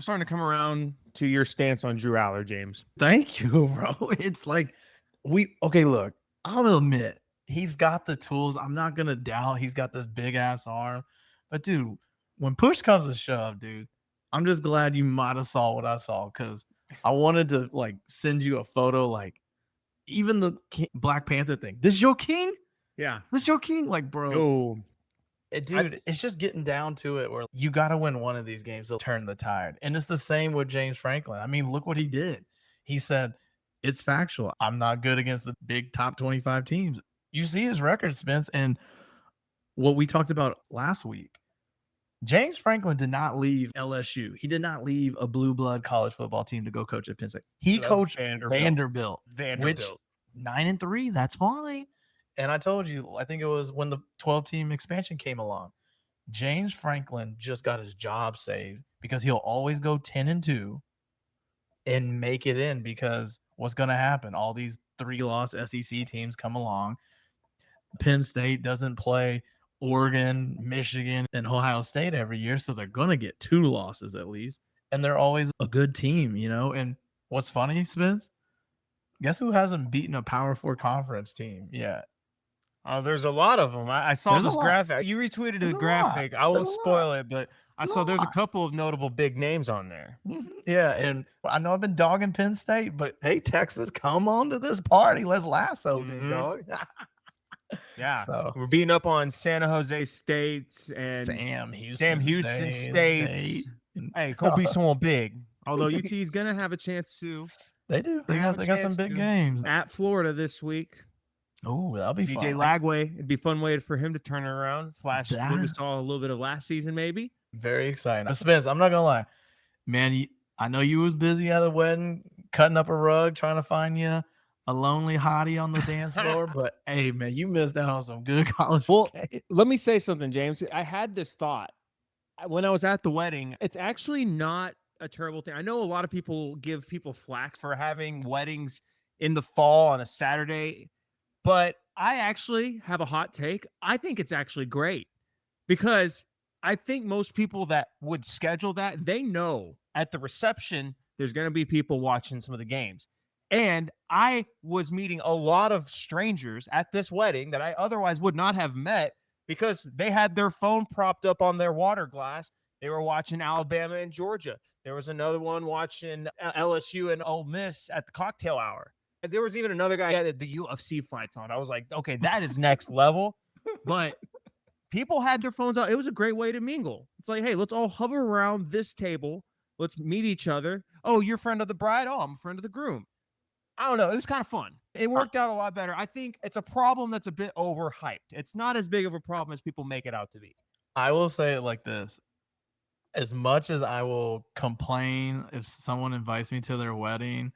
I'm starting to come around to your stance on Drew Aller, James. Thank you, bro. It's like look, I'll admit he's got the tools. I'm not gonna doubt he's got this big ass arm. But dude, when push comes to shove, dude, I'm just glad you might have saw what I saw because I wanted to like send you a photo, like even the Black Panther thing. This is your king? Yeah. This is your king? Like, bro. Oh, Dude, it's just getting down to it where you got to win one of these games to turn the tide. And it's the same with James Franklin. I mean, look what he did. He said, it's factual. I'm not good against the big top 25 teams. You see his record, Spence, and what we talked about last week. James Franklin did not leave LSU. He did not leave a blue blood college football team to go coach at Penn State. He coached Vanderbilt, which 9-3, that's fine. And I told you, I think it was when the 12-team expansion came along. James Franklin just got his job saved because he'll always go 10-2 and make it in because what's going to happen? All these 3-loss SEC teams come along. Penn State doesn't play Oregon, Michigan, and Ohio State every year, so they're going to get 2 losses at least. And they're always a good team, you know? And what's funny, Spence? Guess who hasn't beaten a Power 4 conference team yet? There's a lot of them. I saw this graphic. You retweeted the graphic. I won't spoil it, but I saw there's a couple of notable big names on there. Yeah, and I know I've been dogging Penn State, but hey, Texas, come on to this party. Let's lasso, big dog. Yeah, so we're beating up on San Jose State and Sam Houston State. Hey, go beat someone big. Although UT is gonna have a chance to. They do. They got some big games at Florida this week. Oh, that'll be DJ Lagway. It'd be a fun way for him to turn it around. Flash what we saw a little bit of last season, maybe. Very exciting. Spence, I'm not gonna lie, man. I know you was busy at the wedding, cutting up a rug, trying to find you a lonely hottie on the dance floor. But hey, man, you missed out on some good college games. Let me say something, James. I had this thought when I was at the wedding. It's actually not a terrible thing. I know a lot of people give people flack for having weddings in the fall on a Saturday. But I actually have a hot take. I think it's actually great because I think most people that would schedule that, they know at the reception, there's going to be people watching some of the games. And I was meeting a lot of strangers at this wedding that I otherwise would not have met because they had their phone propped up on their water glass. They were watching Alabama and Georgia. There was another one watching LSU and Ole Miss at the cocktail hour. There was even another guy that had the UFC fights on. I was like, okay, that is next level. But people had their phones out. It was a great way to mingle. It's like, hey, let's all hover around this table. Let's meet each other. Oh, you're a friend of the bride? Oh, I'm a friend of the groom. I don't know. It was kind of fun. It worked out a lot better. I think it's a problem that's a bit overhyped. It's not as big of a problem as people make it out to be. I will say it like this. As much as I will complain if someone invites me to their wedding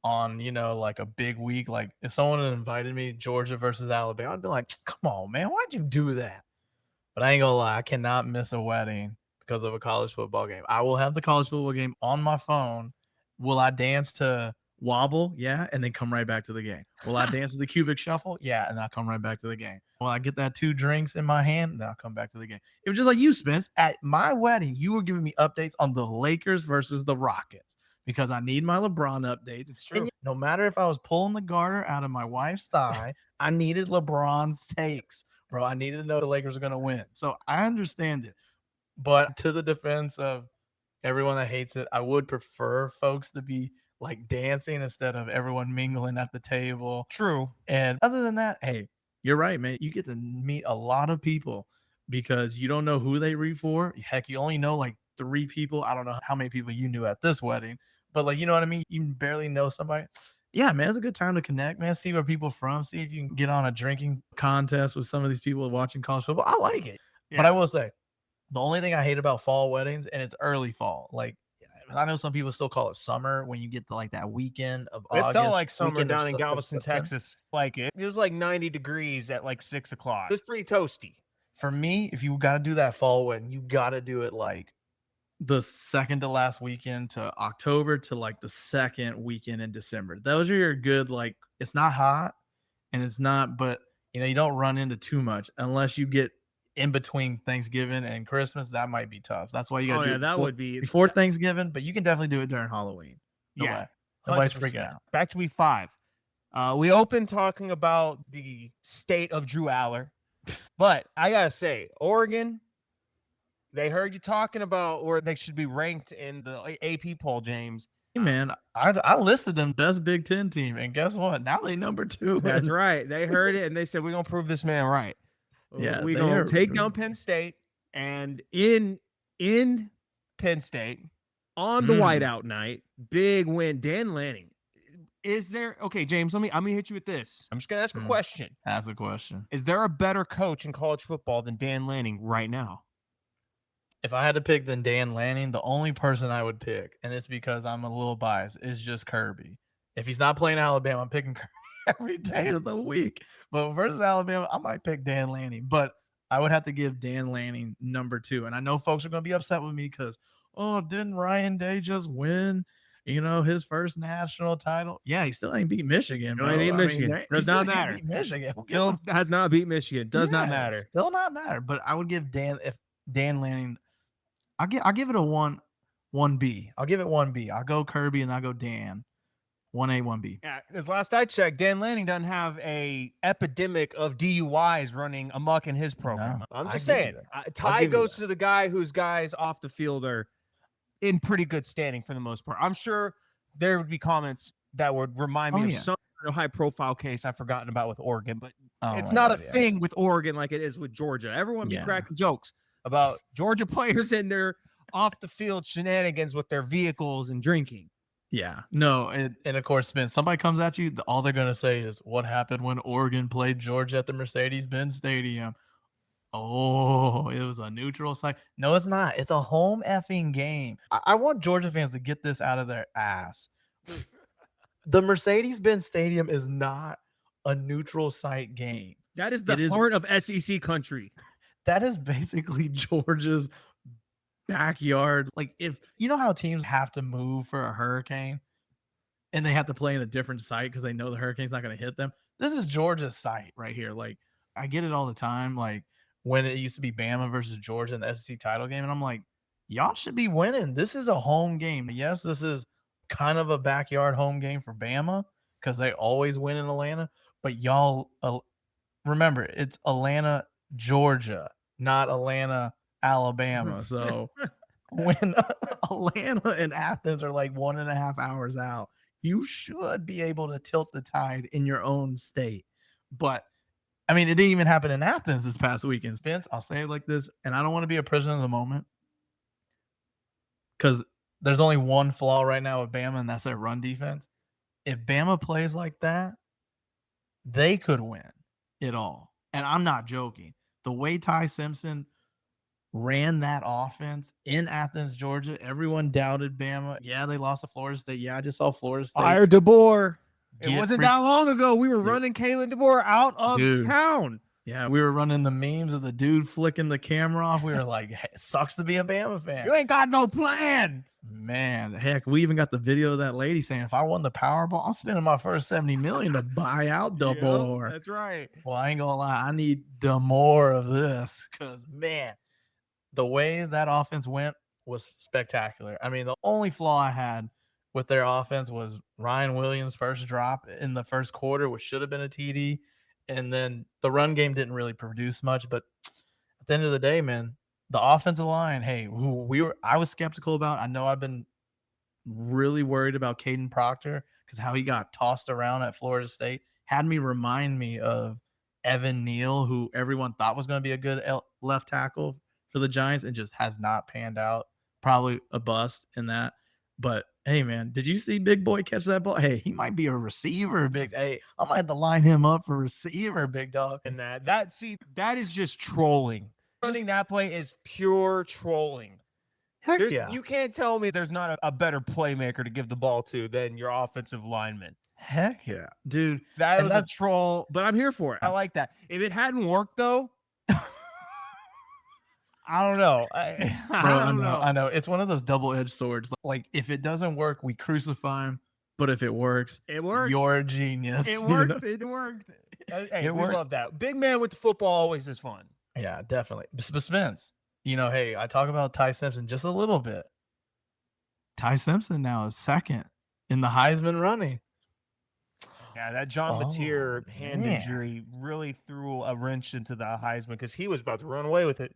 on, like a big week, like if someone had invited me Georgia versus Alabama, I'd be like, come on, man, why'd you do that? But I ain't gonna lie, I cannot miss a wedding because of a college football game. I will have the college football game on my phone. Will I dance to Wobble? Yeah, and then come right back to the game. Will I dance to the Cubic Shuffle? Yeah, and I'll come right back to the game. Will I get that 2 drinks in my hand? Then I'll come back to the game. It was just like you, Spence. At my wedding, you were giving me updates on the Lakers versus the Rockets. Because I need my LeBron updates. It's true. And no matter if I was pulling the garter out of my wife's thigh, I needed LeBron's takes, bro. I needed to know the Lakers are going to win. So I understand it. But to the defense of everyone that hates it, I would prefer folks to be like dancing instead of everyone mingling at the table. True. And other than that, hey, you're right, man. You get to meet a lot of people because you don't know who they root for. Heck, you only know like 3 people. I don't know how many people you knew at this wedding. But like, you know what I mean? You barely know somebody. Yeah, man, it's a good time to connect, man. See where people from. See if you can get on a drinking contest with some of these people watching college football. I like it. Yeah. But I will say, the only thing I hate about fall weddings, and it's early fall. Like, I know some people still call it summer when you get to like that weekend of August. It felt like summer down in Galveston, Texas. Like it was like 90 degrees at like 6 o'clock. It was pretty toasty. For me, if you got to do that fall wedding, you got to do it like the second to last weekend to October to like the second weekend in December. Those are your good, like, it's not hot and it's not, but you don't run into too much unless you get in between Thanksgiving and Christmas, that might be tough. That's why you got to do it that would be before Thanksgiving, but you can definitely do it during Halloween. yeah, Nobody's 100%. freaking out. Back to week 5. We opened talking about the state of Drew Aller, but I gotta say, Oregon, they heard you talking about where they should be ranked in the AP poll, James. Hey man, I listed them best Big Ten team, and guess what? Now they number 2. That's right. They heard it and they said, we're gonna prove this man right. Yeah, we're they gonna are take true. down Penn State, and in Penn State on the whiteout night, big win. Dan Lanning. Is there okay, James? I'm gonna hit you with this. I'm just gonna ask a question. Ask a question. Is there a better coach in college football than Dan Lanning right now? If I had to pick then Dan Lanning, the only person I would pick, and it's because I'm a little biased, is just Kirby. If he's not playing Alabama, I'm picking Kirby every day of the week. But versus Alabama, I might pick Dan Lanning. But I would have to give Dan Lanning number 2. And I know folks are going to be upset with me because, oh, didn't Ryan Day just win, his first national title? Yeah, he still ain't beat Michigan, bro. Still ain't beat Michigan. Does not matter. Michigan. Still has not beat Michigan. Does not matter. Still not matter. But I would give Dan Lanning, I'll give it a 1B. I'll give it 1B. I'll go Kirby and I'll go Dan. 1A, 1B. Yeah, because last I checked, Dan Lanning doesn't have a epidemic of DUIs running amok in his program. No, I'm just saying. Ty goes to the guy whose guys off the field are in pretty good standing for the most part. I'm sure there would be comments that would remind me of some high-profile case I've forgotten about with Oregon, but it's not a thing with Oregon like it is with Georgia. Everyone be cracking jokes about Georgia players and their off-the-field shenanigans with their vehicles and drinking. Yeah, no, and of course, Spence, somebody comes at you, all they're going to say is, what happened when Oregon played Georgia at the Mercedes-Benz Stadium? Oh, it was a neutral site. No, it's not. It's a home effing game. I want Georgia fans to get this out of their ass. The Mercedes-Benz Stadium is not a neutral site game. That is the heart of SEC country. That is basically Georgia's backyard. Like, if you know how teams have to move for a hurricane and they have to play in a different site because they know the hurricane's not going to hit them. This is Georgia's site right here. Like, I get it all the time. Like, when it used to be Bama versus Georgia in the SEC title game, and I'm like, y'all should be winning. This is a home game. Yes, this is kind of a backyard home game for Bama because they always win in Atlanta. But y'all remember, it's Atlanta, Georgia, not Atlanta, Alabama. So when Atlanta and Athens are like 1.5 hours out, you should be able to tilt the tide in your own state. But I mean, it didn't even happen in Athens this past weekend. Spence, I'll say it like this, and I don't want to be a prisoner of the moment because there's only one flaw right now with Bama, and that's their run defense. If Bama plays like that, they could win it all. And I'm not joking. The way Ty Simpson ran that offense in Athens, Georgia, everyone doubted Bama. Yeah, they lost to Florida State. Yeah, I just saw Florida State. Fire DeBoer. It wasn't that long ago. We were running Kalen DeBoer out of town. Yeah, we were running the memes of the dude flicking the camera off. We were like, hey, it sucks to be a Bama fan. You ain't got no plan. Man, heck, we even got the video of that lady saying, if I won the Powerball, I'm spending my first $70 million to buy out DeBoer. That's right. Well, I ain't gonna lie. I need more of this because, man, the way that offense went was spectacular. I mean, the only flaw I had with their offense was Ryan Williams' first drop in the first quarter, which should have been a TD. And then the run game didn't really produce much. But at the end of the day, man, the offensive line, hey, I was skeptical about. I know I've been really worried about Caden Proctor because how he got tossed around at Florida State had me remind me of Evan Neal, who everyone thought was going to be a good left tackle for the Giants and just has not panned out. Probably a bust in that. But hey, man, did you see Big Boy catch that ball? Hey, he might be a receiver, Hey, I might have to line him up for receiver, big dog. And that is just trolling. Running that play is pure trolling. Heck yeah. You can't tell me there's not a better playmaker to give the ball to than your offensive lineman. Heck yeah, dude. That was a troll, but I'm here for it. I like that. If it hadn't worked, though, I don't know. I know. It's one of those double-edged swords. Like, if it doesn't work, we crucify him. But if it works, you're a genius. It worked. It worked. Hey, we love that. Big man with the football always is fun. Yeah, definitely. Spence, hey, I talk about Ty Simpson just a little bit. Ty Simpson now is second in the Heisman running. Yeah, that John Oh, Mateer hand man. injury really threw a wrench into the Heisman because he was about to run away with it.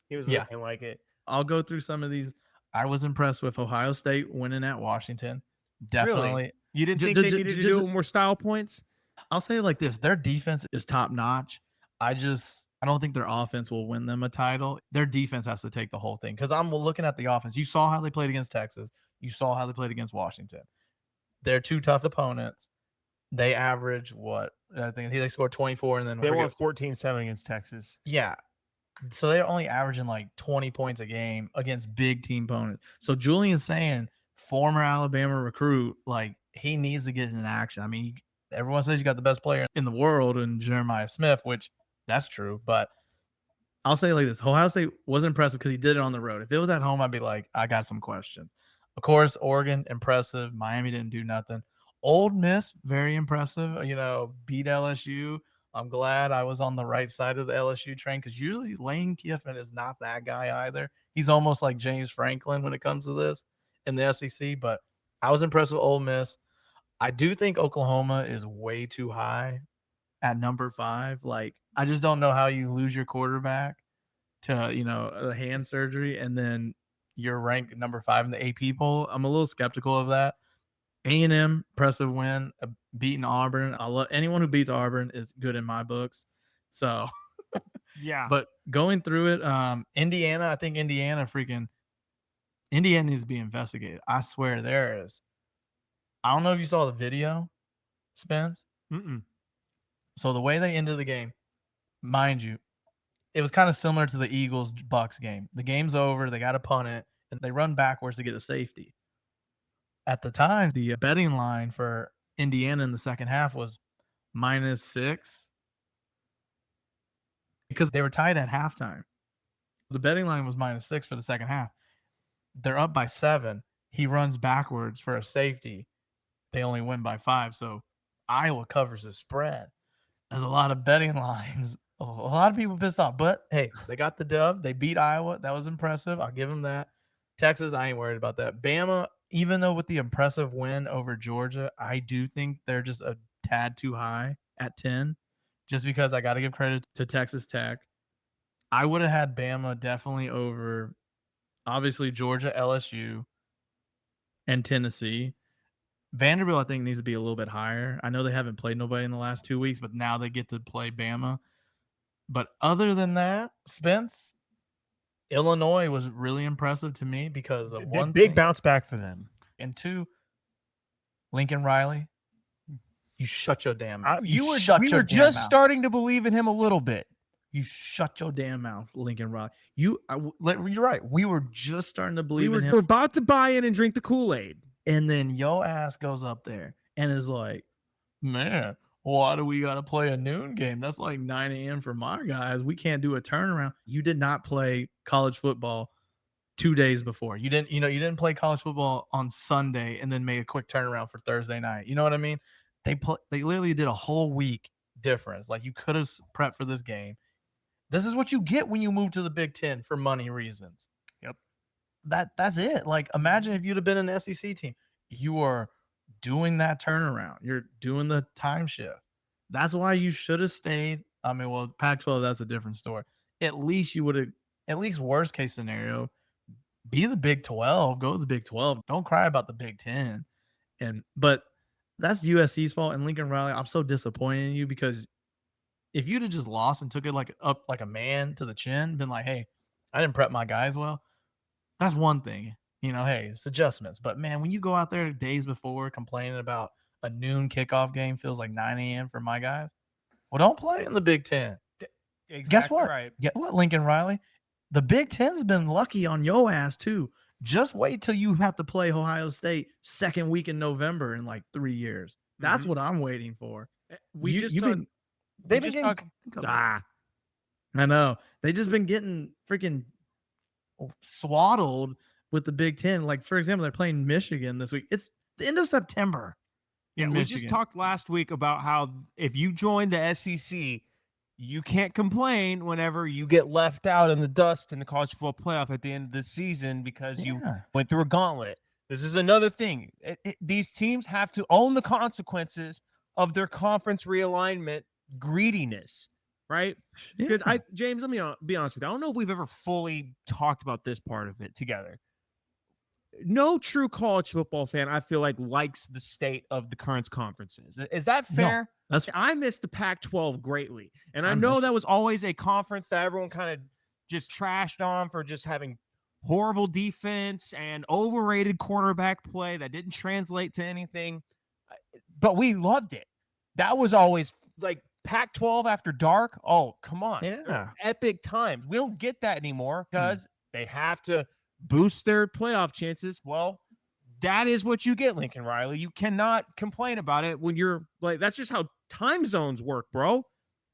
He was Yeah, looking like it. I'll go through some of these. I was impressed with Ohio State winning at Washington. Really? Definitely. You didn't think they needed to do it with more style points? I'll say it like this: their defense is top notch. I don't think their offense will win them a title. Their defense has to take the whole thing because I'm looking at the offense. You saw how they played against Texas. You saw how they played against Washington. They're two tough opponents. They average what? I think they scored 24 and then They won 14-7 against Texas. Yeah. So they're only averaging like 20 points a game against big team opponents. So Julian's saying, former Alabama recruit, like he needs to get in action. I mean, everyone says you got the best player in the world in Jeremiah Smith, which that's true. But I'll say it like this: Ohio State was impressive because he did it on the road. If it was at home, I'd be like, I got some questions. Of course, Oregon, impressive. Miami didn't do nothing. Old Miss, very impressive. Beat LSU. I'm glad I was on the right side of the LSU train because usually Lane Kiffin is not that guy either. He's almost like James Franklin when it comes to this in the SEC. But I was impressed with Ole Miss. I do think Oklahoma is way too high at number 5. Like, I just don't know how you lose your quarterback to, a hand surgery and then you're ranked number 5 in the AP poll. I'm a little skeptical of that. A&M, impressive win, beating Auburn. I love anyone who beats Auburn is good in my books. So, Yeah. but going through it, Indiana, I think Indiana needs to be investigated. I swear there is. I don't know if you saw the video, Spence. Mm-mm. So the way they ended the game, mind you, it was kind of similar to the Eagles-Bucks game. The game's over. They got to punt it, and they run backwards to get a safety. At the time, the betting line for Indiana in the second half was -6 because they were tied at halftime. The betting line was -6 for the second half. They're up by 7. He runs backwards for a safety. They only win by 5, so Iowa covers the spread. There's a lot of betting lines. A lot of people pissed off, but hey, they got the dub. They beat Iowa. That was impressive. I'll give them that. Texas, I ain't worried about that. Bama, even though with the impressive win over Georgia, I do think they're just a tad too high at 10, just because I got to give credit to Texas Tech. I would have had Bama definitely over, obviously, Georgia, LSU, and Tennessee. Vanderbilt, I think, needs to be a little bit higher. I know they haven't played nobody in the last 2 weeks, but now they get to play Bama. But other than that, Spence, Illinois was really impressive to me because of one Big thing, bounce back for them. and 2, Lincoln Riley, you shut your damn mouth. We were just starting to believe in him a little bit. You shut your damn mouth, Lincoln Riley. You're right. We were just starting to believe in him. We're about to buy in and drink the Kool-Aid. And then your ass goes up there and is like, man, why do we got to play a noon game? That's like 9 a.m. for my guys. We can't do a turnaround. You did not play college football 2 days before. You didn't play college football on Sunday and then made a quick turnaround for Thursday night. You know what I mean? They literally did a whole week difference. Like, you could have prepped for this game. This is what you get when you move to the Big Ten for money reasons. Yep. That's it. Like, imagine if you'd have been an SEC team. You are doing that turnaround. You're doing the time shift. That's why you should have stayed. I mean, well, Pac-12, that's a different story. At least you would have, at least worst case scenario, be the Big 12. Go to the Big 12. Don't cry about the Big 10. But that's USC's fault. And Lincoln Riley, I'm so disappointed in you because if you'd have just lost and took it up like a man to the chin, been like, hey, I didn't prep my guys well, that's one thing. Hey, it's adjustments. But man, when you go out there days before complaining about a noon kickoff game feels like 9 a.m. for my guys, well, don't play in the Big Ten. Exactly. Guess what? Right. Guess what, Lincoln Riley? The Big Ten's been lucky on your ass too. Just wait till you have to play Ohio State second week in November in like 3 years. That's what I'm waiting for. I know. They just been getting freaking swaddled with the Big Ten. Like, for example, they're playing Michigan this week. It's the end of September. Yeah, we just talked last week about how if you join the SEC, you can't complain whenever you get left out in the dust in the college football playoff at the end of the season because you Yeah. went through a gauntlet. This is another thing. These teams have to own the consequences of their conference realignment greediness, right? Because Yeah. James, let me be honest with you. I don't know if we've ever fully talked about this part of it together. No true college football fan, I feel like, likes the state of the current conferences. Is that No, fair? that's I miss the Pac-12 greatly. And I I know miss that it. was always a conference that everyone kind of just trashed on for just having horrible defense and overrated quarterback play that didn't translate to anything. But we loved it. That was always like Pac-12 after dark. Oh, come on. Yeah. Epic times. We don't get that anymore Mm. because they have to boost their playoff chances. Well, that is what you get, Lincoln Riley. You cannot complain about it when you're like, that's just how time zones work, bro.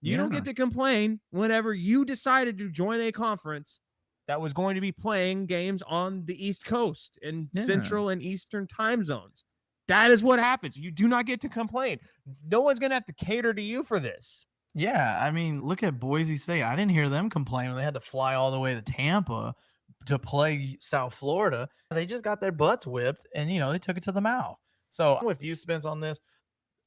You don't Yeah. get to complain whenever you decided to join a conference that was going to be playing games on the East Coast and Yeah. Central and Eastern time zones. That is what happens. You do not get to complain. No one's going to have to cater to you for this. Yeah, I mean, look at Boise State. I didn't hear them complain when they had to fly all the way to Tampa to play South Florida. They just got their butts whipped and, they took it to the mouth. So I'm with you, Spence, on this.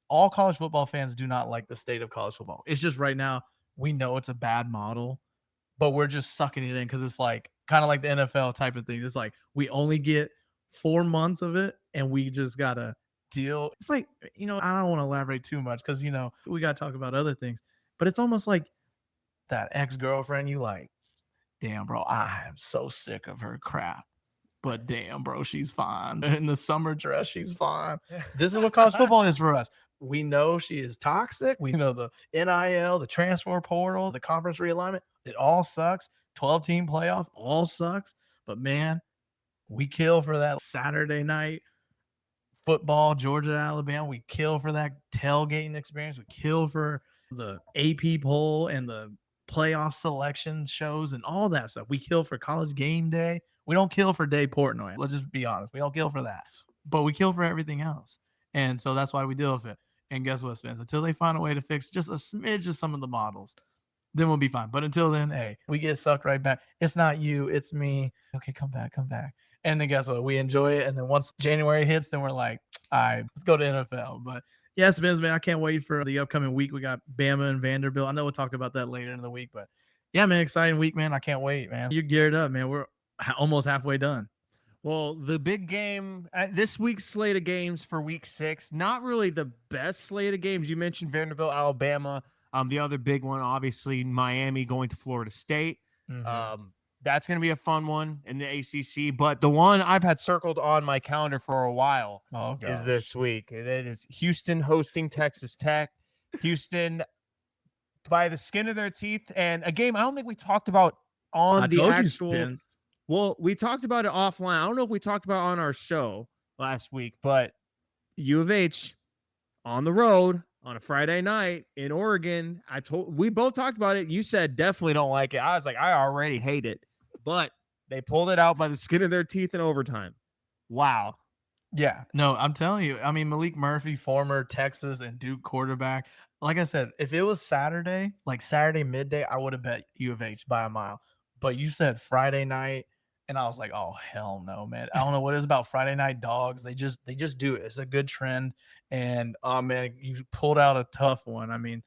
All college football fans do not like the state of college football. It's just right now, we know it's a bad model, but we're just sucking it in because it's like kind of like the NFL type of thing. It's like we only get 4 months of it and we just got to deal. It's like, I don't want to elaborate too much because, we got to talk about other things, but it's almost like that ex girlfriend you like, damn, bro, I am so sick of her crap. But damn, bro, she's fine. In the summer dress, she's fine. This is what college football is for us. We know she is toxic. We know the NIL, the transfer portal, the conference realignment. It all sucks. 12-team playoff all sucks. But man, we kill for that Saturday night football, Georgia, Alabama. We kill for that tailgating experience. We kill for the AP poll and the playoff selection shows and all that stuff. We kill for college game day. We don't kill for Dave Portnoy. Let's just be honest. We don't kill for that, but we kill for everything else. And so that's why we deal with it. And guess what, Spence? Until they find a way to fix just a smidge of some of the models, then we'll be fine. But until then, hey, we get sucked right back. It's not you, it's me. Okay, come back, come back. And then guess what? We enjoy it. And then once January hits, then we're like, all right, let's go to NFL. But yes, Spence, man, I can't wait for the upcoming week. We got Bama and Vanderbilt. I know we'll talk about that later in the week, but yeah, man, exciting week, man. I can't wait, man. You're geared up, man. We're almost halfway done. Well, the big game, this week's slate of games for week 6, not really the best slate of games. You mentioned Vanderbilt, Alabama. The other big one, obviously, Miami going to Florida State. Mm-hmm. That's going to be a fun one in the ACC. But the one I've had circled on my calendar for a while is this week. And it is Houston hosting Texas Tech. Houston by the skin of their teeth. And a game I don't think we talked about on the actual. Well, we talked about it offline. I don't know if we talked about it on our show last week, but U of H on the road on a Friday night in Oregon. We both talked about it. You said definitely don't like it. I was like, I already hate it, but they pulled it out by the skin of their teeth in overtime. Wow. Yeah, no, I'm telling you. I mean, Malik Murphy, former Texas and Duke quarterback. Like I said, if it was Saturday, like Saturday midday, I would have bet U of H by a mile. But you said Friday night, and I was like, oh hell no, man. I don't know what it is about Friday night dogs. They just do it. It's a good trend. And man, you pulled out a tough one. I mean,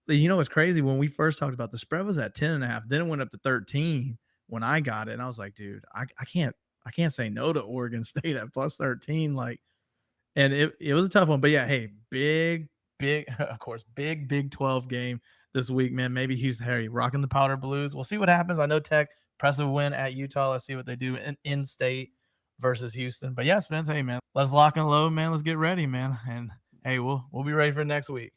what's crazy? When we first talked about the spread was at 10.5, then it went up to 13 when I got it. And I was like, dude, I can't say no to Oregon State at plus 13. Like, and it was a tough one. But yeah, hey, big, of course, big Big 12 game this week, man. Maybe Houston Harry rocking the powder blues. We'll see what happens. I know Tech, impressive win at Utah. Let's see what they do in state versus Houston. But yeah, Spence, hey man, let's lock and load, man. Let's get ready, man. And hey, we'll be ready for next week.